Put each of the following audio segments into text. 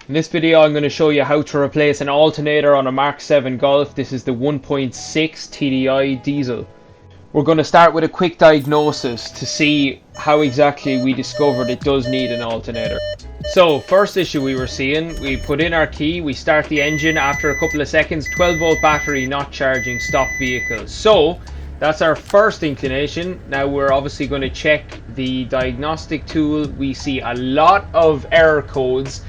In this video I'm going to show you how to replace an alternator on a Mark 7 Golf. This is the 1.6 TDI diesel. We're going to start with a quick diagnosis to see how exactly we discovered it does need an alternator. So first issue we were seeing, we put in our key, we start the engine, after a couple of seconds 12 volt battery not charging, stop vehicle. So that's our first inclination. Now we're obviously going to check the diagnostic tool. We see a lot of error codes.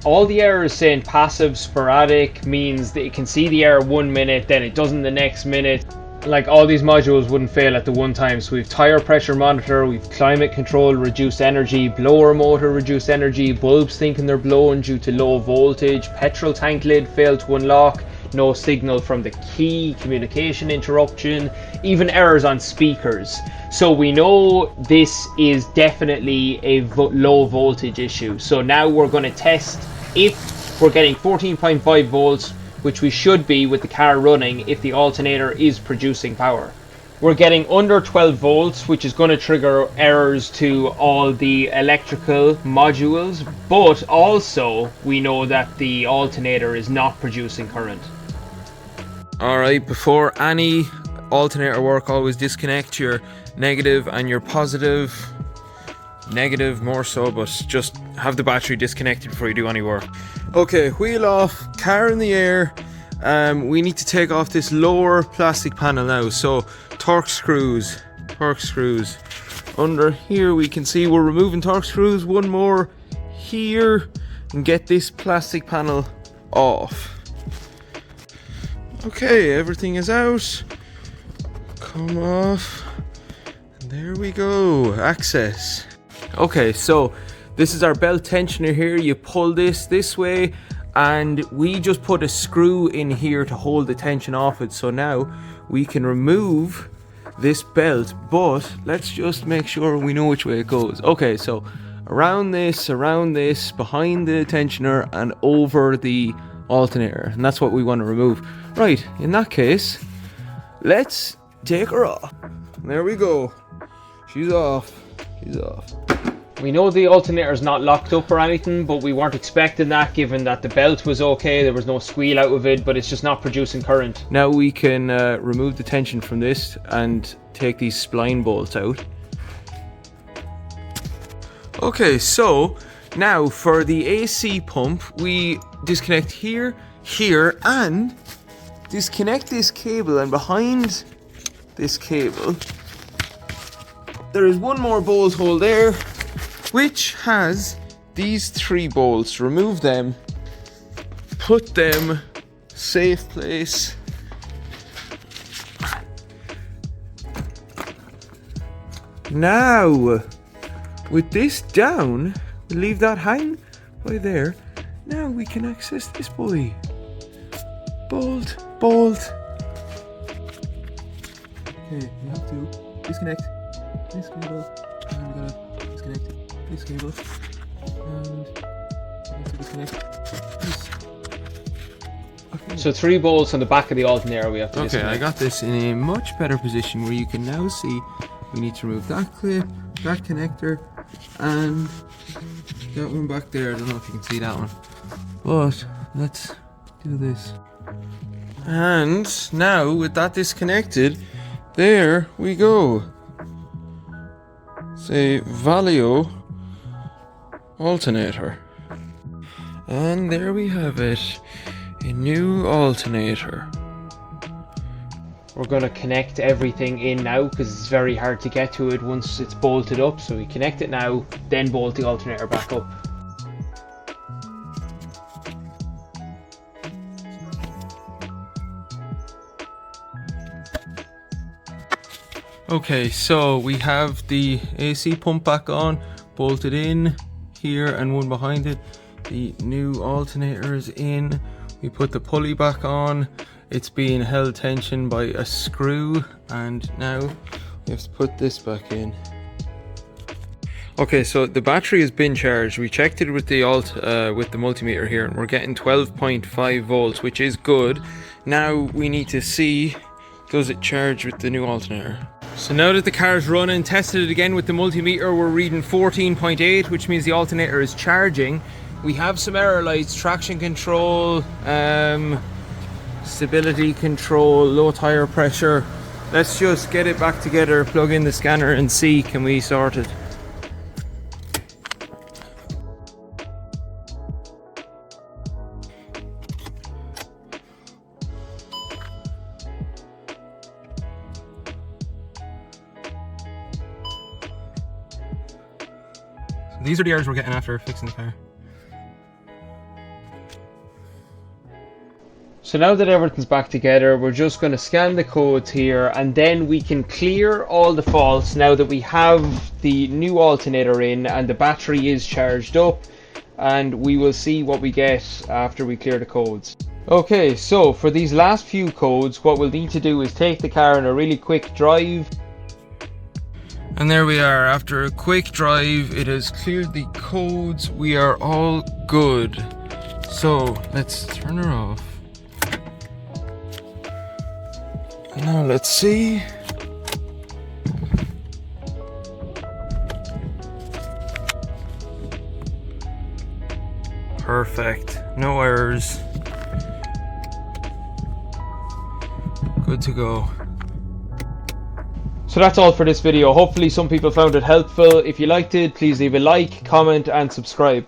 All the errors saying passive, sporadic, means that it can see the error 1 minute, then it doesn't the next minute. Like, all these modules wouldn't fail at the one time. So we've tire pressure monitor, we've climate control, reduced energy, blower motor, reduced energy, bulbs thinking they're blown due to low voltage, petrol tank lid failed to unlock, no signal from the key, communication interruption, even errors on speakers. So we know this is definitely a low voltage issue. So now we're going to test if we're getting 14.5 volts, which we should be with the car running if the alternator is producing power. We're getting under 12 volts, which is going to trigger errors to all the electrical modules, but also we know that the alternator is not producing current. Alright, before any alternator work, always disconnect your negative and your positive. Negative more so, but just have the battery disconnected before you do any work. Okay, wheel off, car in the air. We need to take off this lower plastic panel now. So torque screws. Under here we can see we're removing torque screws. One more here, and get this plastic panel off. Okay, everything is out. Come off. And there we go. Access. Okay, so this is our belt tensioner here. You pull this way, and we just put a screw in here to hold the tension off it. So now we can remove this belt, but let's just make sure we know which way it goes. Okay, so around this, behind the tensioner, and over the alternator, and that's what we want to remove. Right, in that case, let's take her off. There we go. She's off. We know the alternator is not locked up or anything, but we weren't expecting that given that the belt was okay, there was no squeal out of it, but it's just not producing current. Now we can remove the tension from this and take these spline bolts out. Okay, so now for the AC pump, we disconnect here, and disconnect this cable, and behind this cable there is one more bolt hole there, which has these 3 bolts. Remove them, put them safe place. Now with this down, leave that hang by there. Now we can access this boy. Bolt. Okay, you have to disconnect this cable, and we gotta disconnect this cable, and we have to disconnect this. Okay. So 3 bolts on the back of the alternator we have to disconnect. I got this in a much better position where you can now see we need to remove that clip, that connector, and that one back there. I don't know if you can see that one, but let's do this. And now with that disconnected, there we go. Say Valio alternator. And there we have it. A new alternator. We're going to connect everything in now because it's very hard to get to it once it's bolted up. So we connect it now, then bolt the alternator back up. Okay, so we have the AC pump back on, bolted in here and one behind it. The new alternator is in. We put the pulley back on. It's being held tension by a screw, and now we have to put this back in. Okay, so the battery has been charged. We checked it with the multimeter here, and we're getting 12.5 volts, which is good. Now we need to see, does it charge with the new alternator? So now that the car's running, tested it again with the multimeter, we're reading 14.8, which means the alternator is charging. we have some error lights, traction control, stability control, low tire pressure. Let's just get it back together, plug in the scanner and see, can we sort it? These are the errors we're getting after fixing the car. So now that everything's back together, we're just going to scan the codes here, and then we can clear all the faults now that we have the new alternator in and the battery is charged up, and we will see what we get after we clear the codes. Okay, so for these last few codes, what we'll need to do is take the car on a really quick drive. And there we are, after a quick drive, it has cleared the codes, we are all good. So let's turn her off. Now let's see. Perfect, no errors. Good to go. So that's all for this video. Hopefully some people found it helpful. If you liked it, please leave a like, comment and subscribe.